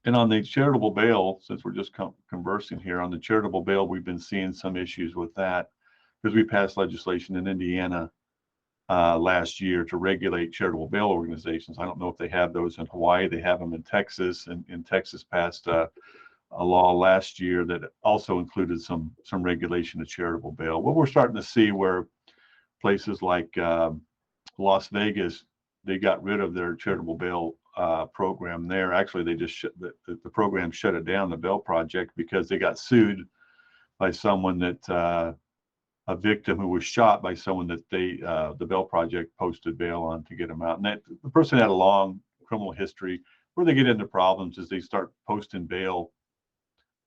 And on the charitable bail, since we're just conversing here on the charitable bail, we've been seeing some issues with that because we passed legislation in Indiana last year to regulate charitable bail organizations. I don't know if they have those in Hawaii. They have them in Texas, and in Texas passed a law last year that also included some regulation of charitable bail. What we're starting to see where places like Las Vegas, they got rid of their charitable bail program there. Actually, they just the program shut it down, the bail project, because they got sued by someone that a victim who was shot by someone that the bail project posted bail on to get him out. And that the person had a long criminal history. Where they get into problems is they start posting bail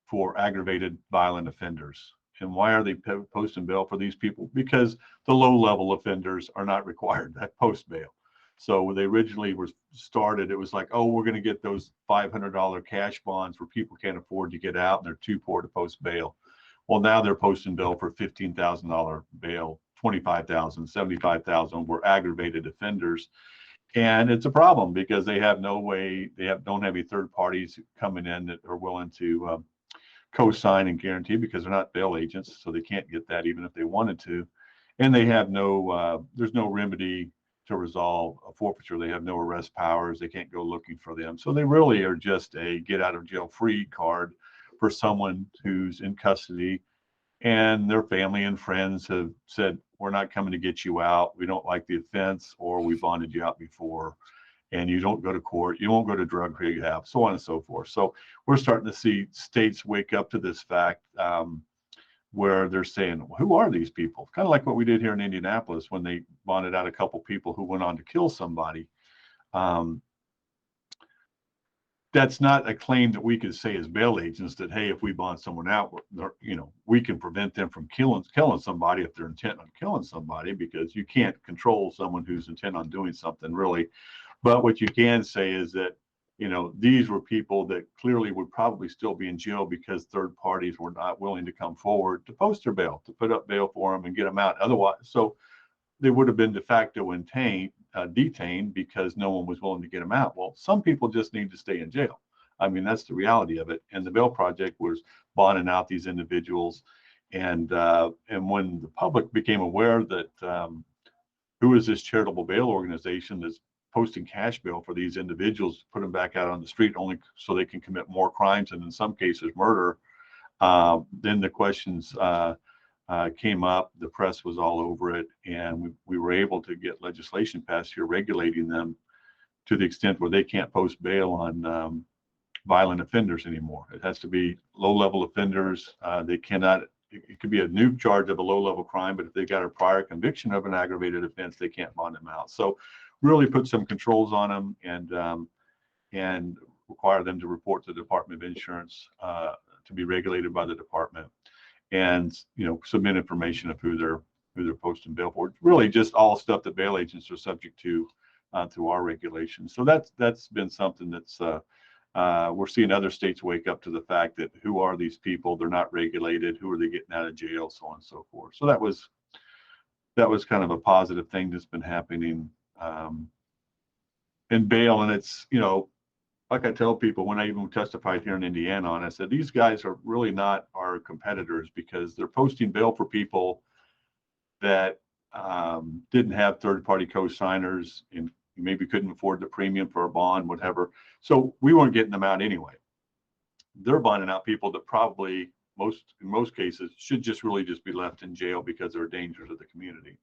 for aggravated violent offenders. And why are they posting bail for these people? Because the low-level offenders are not required to post bail. So when they originally were started, it was like, oh, we're going to get those $500 cash bonds where people can't afford to get out and they're too poor to post bail. Well, now they're posting bail for $15,000 bail, $25,000, $75,000 were aggravated offenders. And it's a problem because they have no way, don't have any third parties coming in that are willing to co-sign and guarantee, because they're not bail agents, so they can't get that even if they wanted to. And they have there's no remedy to resolve a forfeiture. They have no arrest powers. They can't go looking for them. So they really are just a get out of jail free card for someone who's in custody, and their family and friends have said, we're not coming to get you out. We don't like the offense, or we bonded you out before, and you don't go to court, you won't go to drug rehab, so on and so forth. So we're starting to see states wake up to this fact, where they're saying, who are these people? Kind of like what we did here in Indianapolis when they bonded out a couple people who went on to kill somebody. That's not a claim that we could say as bail agents that, hey, if we bond someone out, we can prevent them from killing somebody if they're intent on killing somebody, because you can't control someone who's intent on doing something, really. But what you can say is that, these were people that clearly would probably still be in jail because third parties were not willing to come forward to post their bail, to put up bail for them and get them out. Otherwise, so they would have been de facto detained because no one was willing to get them out. Well, some people just need to stay in jail. I mean, that's the reality of it. And the bail project was bonding out these individuals. And when the public became aware that who is this charitable bail organization that's posting cash bail for these individuals to put them back out on the street only so they can commit more crimes, and in some cases murder, then the questions came up. The press was all over it, and we were able to get legislation passed here regulating them to the extent where they can't post bail on violent offenders anymore. It has to be low-level offenders. They cannot. It could be a new charge of a low-level crime, but if they got a prior conviction of an aggravated offense, they can't bond them out. So really put some controls on them, and require them to report to the Department of Insurance, to be regulated by the department, and submit information of who they're posting bail for. It's really just all stuff that bail agents are subject to through our regulations. So that's been something that's we're seeing other states wake up to the fact that who are these people? They're not regulated. Who are they getting out of jail? So on and so forth. So that was kind of a positive thing that's been happening in bail. And it's, like I tell people when I even testified here in Indiana on, I said, these guys are really not our competitors, because they're posting bail for people that didn't have third-party co-signers and maybe couldn't afford the premium for a bond, whatever. So we weren't getting them out anyway. They're bonding out people that probably in most cases should just be left in jail because they're a danger to the community.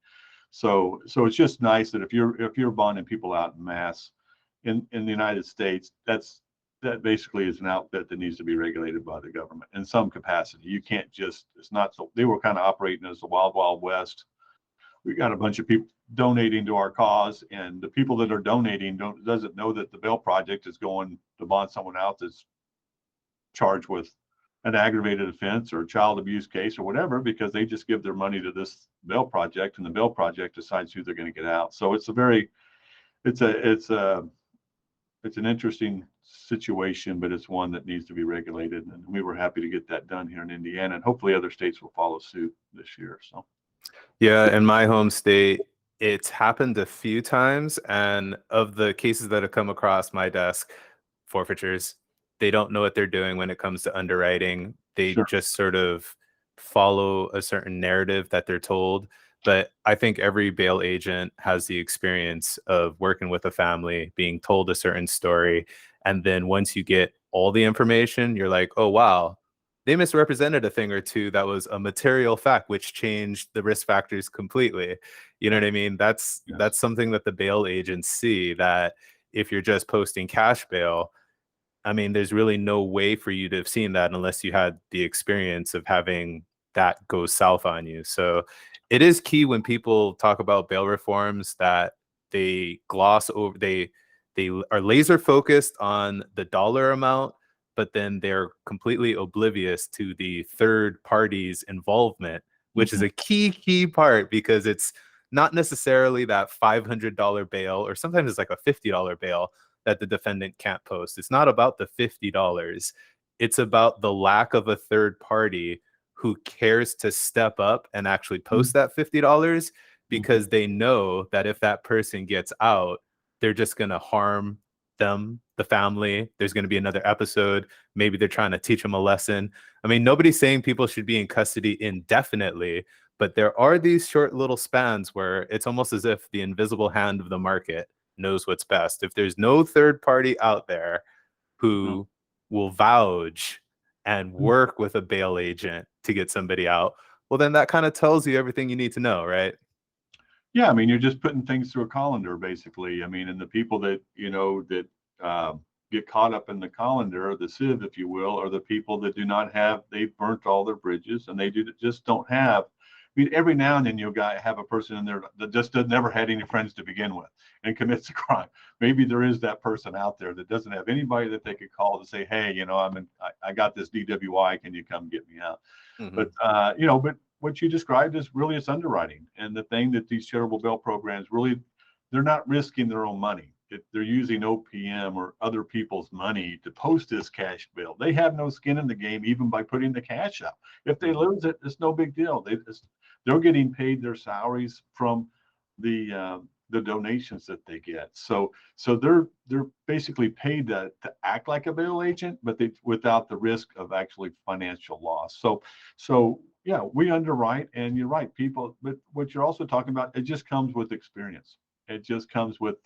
So it's just nice that if you're bonding people out in mass in the United States, that basically is an outfit that needs to be regulated by the government in some capacity. You can't just, it's not so, they were kind of operating as the wild, wild west. We got a bunch of people donating to our cause, and the people that are donating doesn't know that the bail project is going to bond someone out that's charged with an aggravated offense or a child abuse case or whatever, because they just give their money to this bail project, and the bail project decides who they're going to get out. So it's an interesting situation, but it's one that needs to be regulated, and we were happy to get that done here in Indiana, and hopefully other states will follow suit this year. So yeah, in my home state, it's happened a few times, and of the cases that have come across my desk, forfeitures, they don't know what they're doing when it comes to underwriting. They Sure. just sort of follow a certain narrative that they're told. But I think every bail agent has the experience of working with a family, being told a certain story. And then once you get all the information, you're like, oh, wow, they misrepresented a thing or two that was a material fact, which changed the risk factors completely. You know what I mean? That's something that the bail agents see, that if you're just posting cash bail, I mean, there's really no way for you to have seen that unless you had the experience of having that go south on you. So it is key when people talk about bail reforms that they gloss over, they are laser focused on the dollar amount, but then they're completely oblivious to the third party's involvement, which is a key part, because it's not necessarily that $500 bail, or sometimes it's like a $50 bail that the defendant can't post. It's not about the $50. It's about the lack of a third party who cares to step up and actually post that $50, because they know that if that person gets out, they're just going to harm them, the family. There's going to be another episode. Maybe they're trying to teach them a lesson. I mean, nobody's saying people should be in custody indefinitely, but there are these short little spans where it's almost as if the invisible hand of the market knows what's best. If there's no third party out there who will vouch and work with a bail agent to get somebody out, well, then that kind of tells you everything you need to know, right? Yeah, I mean, you're just putting things through a colander, basically. I mean, and the people that, that get caught up in the colander, the sieve, if you will, are the people that do not have, they've burnt all their bridges, and they just don't have. I mean, every now and then you'll have a person in there that just never had any friends to begin with and commits a crime. Maybe there is that person out there that doesn't have anybody that they could call to say, hey, I got this DWI, can you come get me out? But what you described is really it's underwriting, and the thing that these charitable bail programs really, they're not risking their own money. They're using OPM or other people's money to post this cash bail. They have no skin in the game, even by putting the cash up. If they lose it, it's no big deal. They're getting paid their salaries from the donations that they get. So they're basically paid to act like a bail agent, but without the risk of actually financial loss. So yeah, we underwrite, and you're right, people. But what you're also talking about, it just comes with experience. It just comes with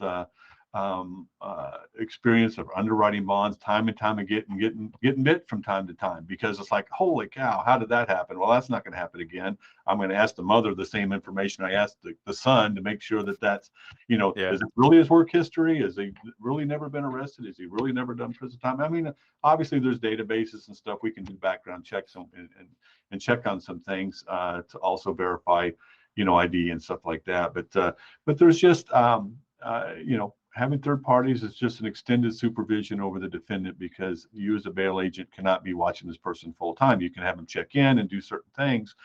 experience of underwriting bonds time and time again, and getting bit from time to time, because it's like, holy cow, how did that happen? Well, that's not going to happen again. I'm going to ask the mother the same information I asked the son to make sure that's, is it really his work history? Has he really never been arrested? Has he really never done prison time? I mean, obviously there's databases and stuff we can do background checks and check on some things to also verify, ID and stuff like that. But there's just, having third parties is just an extended supervision over the defendant, because you as a bail agent cannot be watching this person full time. You can have them check in and do certain things.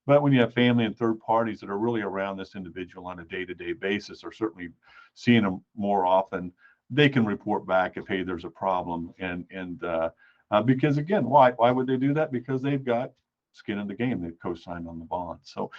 But when you have family and third parties that are really around this individual on a day-to-day basis, or certainly seeing them more often, they can report back if, hey, there's a problem. And because again, why would they do that? Because they've got skin in the game. They've co-signed on the bond. So